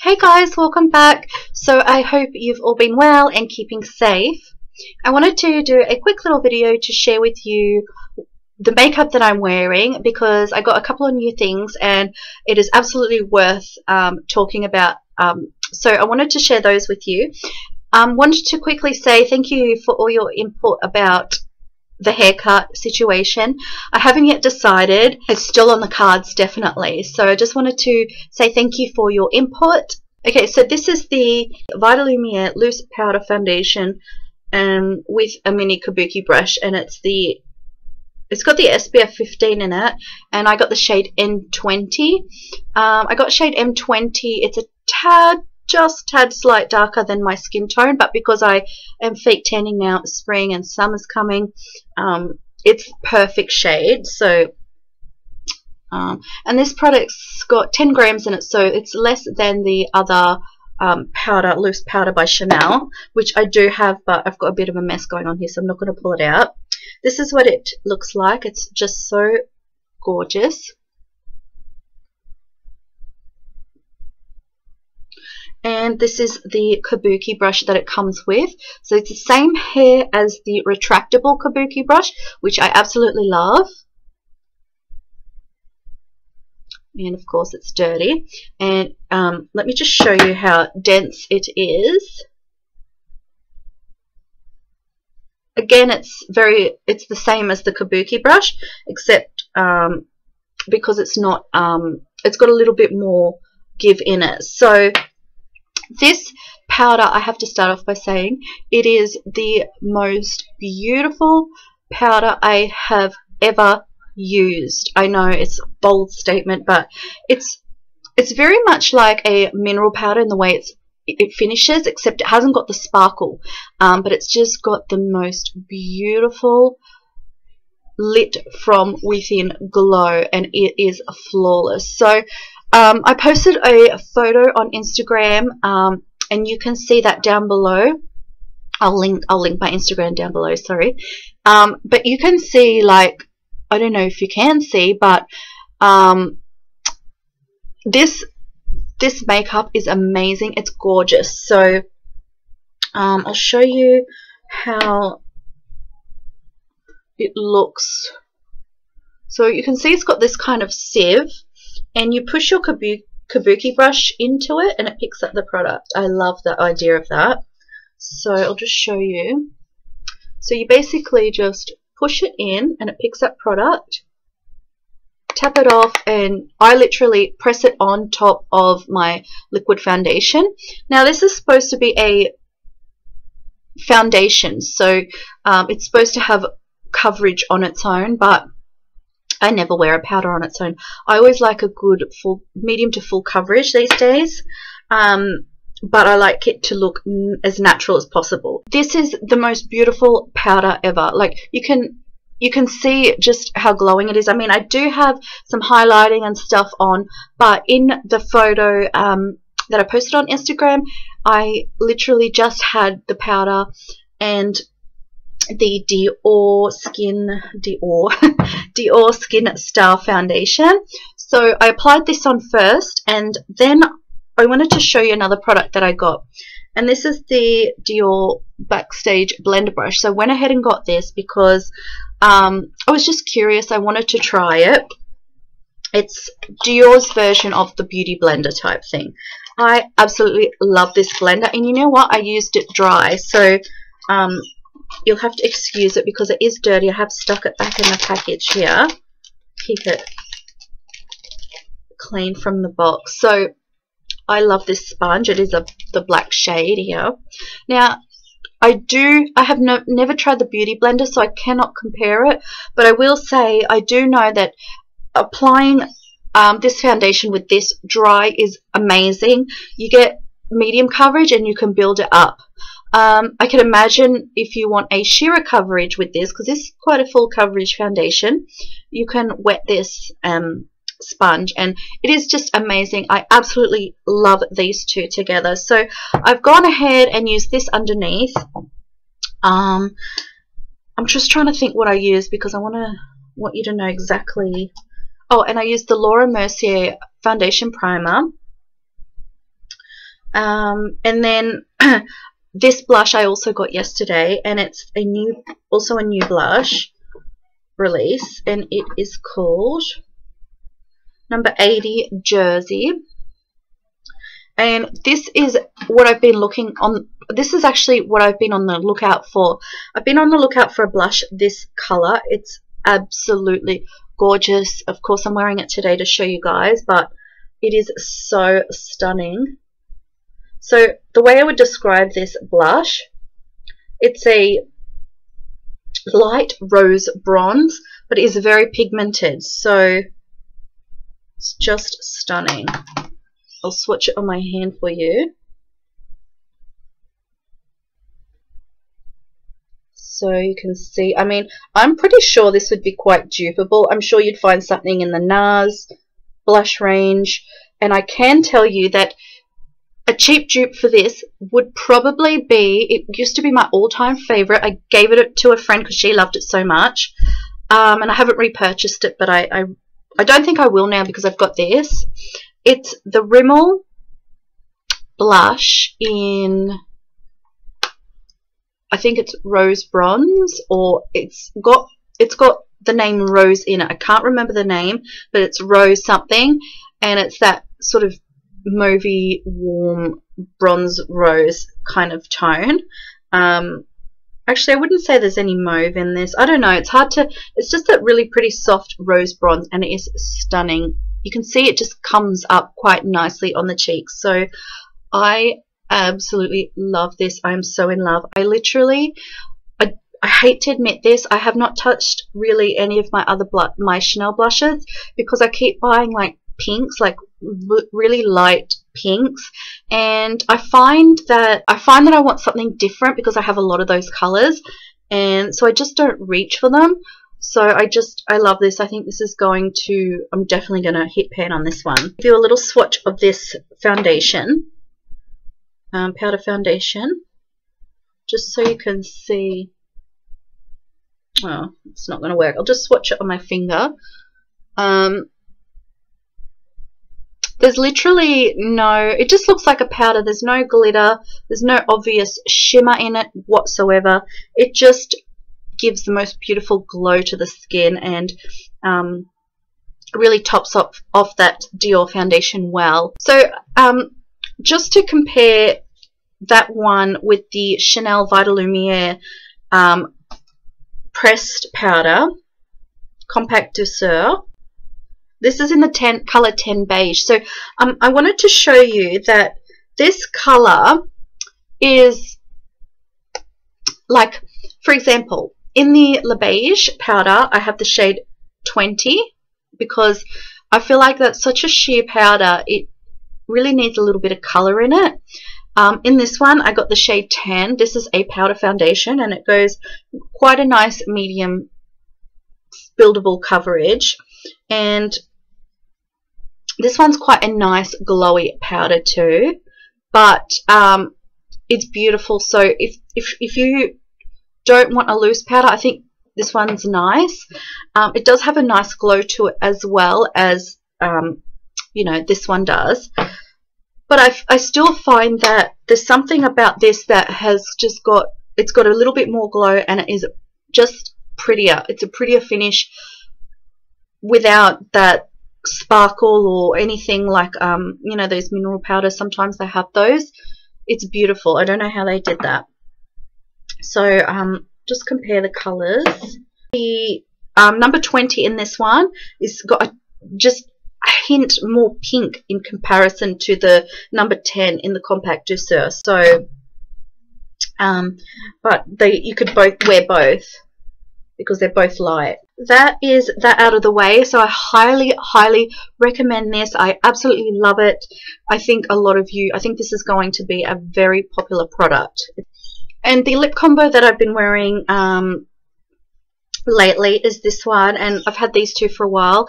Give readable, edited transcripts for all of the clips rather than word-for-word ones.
Hey guys, welcome back. So I hope you've all been well and keeping safe. I wanted to do a quick little video to share with you the makeup that I'm wearing because I got a couple of new things and it is absolutely worth talking about. So I wanted to share those with you. Wanted to quickly say thank you for all your input about the haircut situation. I haven't yet decided. It's still on the cards, definitely. So I just wanted to say thank you for your input. Okay, so this is the Vitalumiere loose powder foundation with a mini kabuki brush, and it's got the SPF 15 in it, and I got the shade M20. I got shade M20. It's a just tad slight darker than my skin tone, but because I am fake tanning now, spring and summer's coming, it's perfect shade. So and this product's got 10 grams in it, so it's less than the other powder, loose powder by Chanel, which I do have, but I've got a bit of a mess going on here, so I'm not going to pull it out. This is what it looks like. It's just so gorgeous. And this is the kabuki brush that it comes with. So it's the same hair as the retractable kabuki brush, which I absolutely love. And of course it's dirty. And let me just show you how dense it is. Again, it's the same as the kabuki brush, except because it's not, it's got a little bit more give in it. So this powder, I have to start off by saying, it is the most beautiful powder I have ever used. I know it's a bold statement, but it's very much like a mineral powder in the way it finishes, except it hasn't got the sparkle, but it's just got the most beautiful lit from within glow, and it is flawless. So I posted a photo on Instagram, and you can see that down below. I'll link my Instagram down below, sorry. But you can see, like, I don't know if you can see, but this makeup is amazing. It's gorgeous. So I'll show you how it looks. So you can see it's got this kind of sieve, and you push your kabuki brush into it and it picks up the product. I love the idea of that. So I'll just show you. So you basically just push it in and it picks up product. Tap it off, and I literally press it on top of my liquid foundation. Now this is supposed to be a foundation, so it's supposed to have coverage on its own, but I never wear a powder on its own. I always like a good full, medium to full coverage these days, but I like it to look as natural as possible. This is the most beautiful powder ever. Like, you can see just how glowing it is. I mean, I do have some highlighting and stuff on, but in the photo that I posted on Instagram, I literally just had the powder and the Diorskin Star Foundation. So I applied this on first, and then I wanted to show you another product that I got, and this is the Dior Backstage blender brush. So I went ahead and got this because I was just curious. I wanted to try it. It's Dior's version of the beauty blender type thing. I absolutely love this blender, and you know what? I used it dry, so you'll have to excuse it because it is dirty. I have stuck it back in the package here. Keep it clean from the box. So I love this sponge. It is the black shade here. Now I have never tried the beauty blender, so I cannot compare it, but I will say I do know that applying this foundation with this dry is amazing. You get medium coverage and you can build it up. I can imagine if you want a sheerer coverage with this, because this is quite a full coverage foundation, you can wet this sponge, and it is just amazing. I absolutely love these two together. So I've gone ahead and used this underneath. I'm just trying to think what I use because I want you to know exactly. Oh, and I used the Mercier foundation primer. And then this blush I also got yesterday, and it's also a new blush release, and it is called number 80 Jersey. And this is what I've been looking on. This is actually what I've been on the lookout for. I've been on the lookout for a blush this color. It's absolutely gorgeous. Of course, I'm wearing it today to show you guys, but it is so stunning. So the way I would describe this blush, it's a light rose bronze, but it is very pigmented, so it's just stunning. I'll swatch it on my hand for you. So you can see, I mean, I'm pretty sure this would be quite dupeable. I'm sure you'd find something in the Nars blush range, and I can tell you that a cheap dupe for this would probably be, it used to be my all-time favorite. I gave it to a friend because she loved it so much, and I haven't repurchased it, but I don't think I will now because I've got this. It's the Rimmel blush in, I think it's rose bronze, or it's got the name rose in it. I can't remember the name, but it's rose something, and it's that sort of mauvey, warm bronze rose kind of tone. Actually, I wouldn't say there's any mauve in this. I don't know. It's hard to. It's just that really pretty soft rose bronze, and it is stunning. You can see it just comes up quite nicely on the cheeks. So I absolutely love this. I am so in love. I literally, I hate to admit this, I have not touched really any of my other my Chanel blushes because I keep buying like pinks, like really light pinks, and I find that I want something different because I have a lot of those colors, and so I just don't reach for them. So I love this. I think this is going to, I'm definitely going to hit pan on this one. Give you a little swatch of this foundation, powder foundation, just so you can see. Oh, it's not going to work. I'll just swatch it on my finger. There's literally no, it just looks like a powder. There's no glitter. There's no obvious shimmer in it whatsoever. It just gives the most beautiful glow to the skin, and really tops off that Dior foundation well. So just to compare that one with the Chanel Vitalumiere pressed powder, compact douceur. This is in the color 10 beige. So I wanted to show you that this color is like, for example, in the Le Beige powder, I have the shade 20 because I feel like that's such a sheer powder. It really needs a little bit of color in it. In this one, I got the shade 10. This is a powder foundation, and it goes quite a nice medium buildable coverage. And this one's quite a nice glowy powder too, but it's beautiful. So if you don't want a loose powder, I think this one's nice. It does have a nice glow to it as well as you know, this one does. But I still find that there's something about this that has just got, it's got a little bit more glow, and it is just prettier. It's a prettier finish without that sparkle or anything like you know, those mineral powders. Sometimes they have those. It's beautiful. I don't know how they did that. So just compare the colors. The number 20 in this one is got just a hint more pink in comparison to the number 10 in the compact douceur. So but you could wear both because they're both light. That is that out of the way. So I highly recommend this. I absolutely love it. I think a lot of you, I think this is going to be a very popular product. And the lip combo that I've been wearing lately is this one, and I've had these two for a while.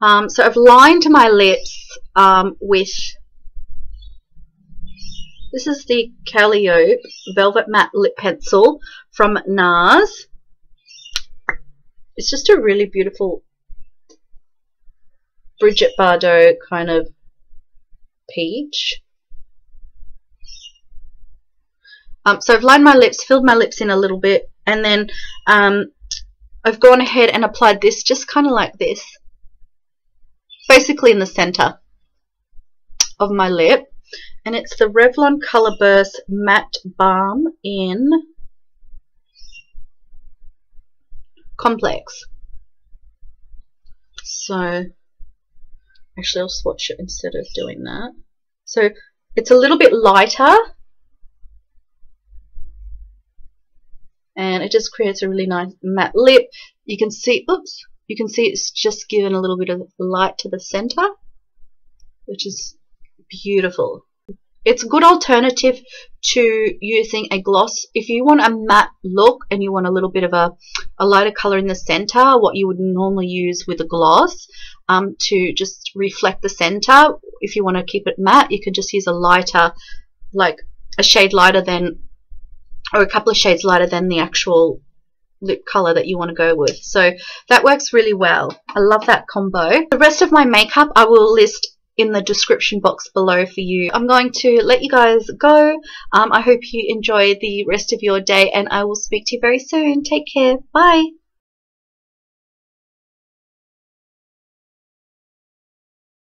So I've lined my lips with, this is the Calliope Velvet Matte Lip Pencil from Nars. It's just a really beautiful Brigitte Bardot kind of peach. So I've lined my lips, filled my lips in a little bit, and then I've gone ahead and applied this just kind of like this, basically in the center of my lip. And it's the Revlon ColorBurst Matte Balm in Complex. So actually I'll swatch it instead of doing that. So it's a little bit lighter, and it just creates a really nice matte lip. You can see, oops, you can see it's just given a little bit of light to the center, which is beautiful. It's a good alternative to using a gloss. If you want a matte look and you want a little bit of a lighter color in the center, what you would normally use with a gloss to just reflect the center. If you want to keep it matte, you can just use a lighter, like a shade lighter than, or a couple of shades lighter than the actual lip color that you want to go with. So that works really well. I love that combo. The rest of my makeup I will list in the description box below for you. I'm going to let you guys go. I hope you enjoy the rest of your day, and I will speak to you very soon. Take care. Bye.